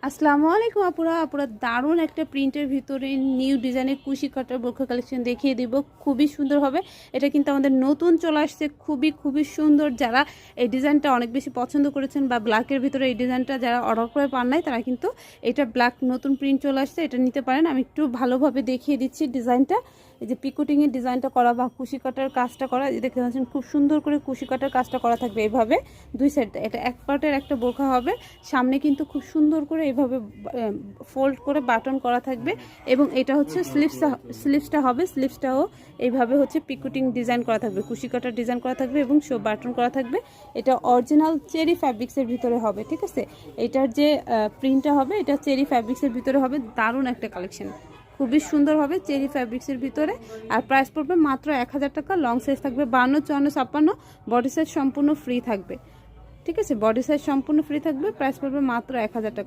আসসালামু আলাইকুম আপুরা আপুরা দারুণ একটা প্রিন্টের ভিতরে নিউ ডিজাইনের কুশি কাটার বোরখা কালেকশন দেখিয়ে দিব। খুবই সুন্দর হবে। এটা কিন্তু আমাদের নতুন চলে আসছে, খুবই খুবই সুন্দর। যারা এই ডিজাইনটা অনেক বেশি পছন্দ করেছেন বা ব্ল্যাকের ভিতরে এই ডিজাইনটা যারা অর্ডার করে পান নাই, তারা কিন্তু এটা ব্ল্যাক নতুন প্রিন্ট চলে আসছে, এটা নিতে পারেন। আমি একটু ভালোভাবে দেখিয়ে দিচ্ছি ডিজাইনটা। এই যে পিকুটিংয়ের ডিজাইনটা করা বা কুশি কাটার কাজটা করা, দেখতে পাচ্ছেন খুব সুন্দর করে কুশি কাটার কাজটা করা থাকবে এইভাবে দুই সাইড। এটা এক পার্টের একটা বোরখা হবে, সামনে কিন্তু খুব সুন্দর করে এইভাবে ফোল্ড করে বাটন করা থাকবে। এবং এটা হচ্ছে স্লিভসটা হবে, স্লিভসটাও এইভাবে হচ্ছে পিকুটিং ডিজাইন করা থাকবে, কুশি কাটার ডিজাইন করা থাকবে এবং শো বাটন করা থাকবে। এটা অরিজিনাল চেরি ফ্যাব্রিক্সের ভিতরে হবে, ঠিক আছে। এটার যে প্রিন্টটা হবে এটা চেরি ফ্যাব্রিক্সের ভিতরে হবে। দারুণ একটা কালেকশন, খুবই সুন্দর হবে চেরি ফ্যাব্রিক্সের ভিতরে। আর প্রাইস পড়বে মাত্র 1000 টাকা। লং সাইজ থাকবে 52, 54, 56। বডি সাইজ সম্পূর্ণ ফ্রি থাকবে, ঠিক আছে। বডি সাইজ সম্পূর্ণ ফ্রি থাকবে। প্রাইস পড়বে মাত্র 1000 টাকা।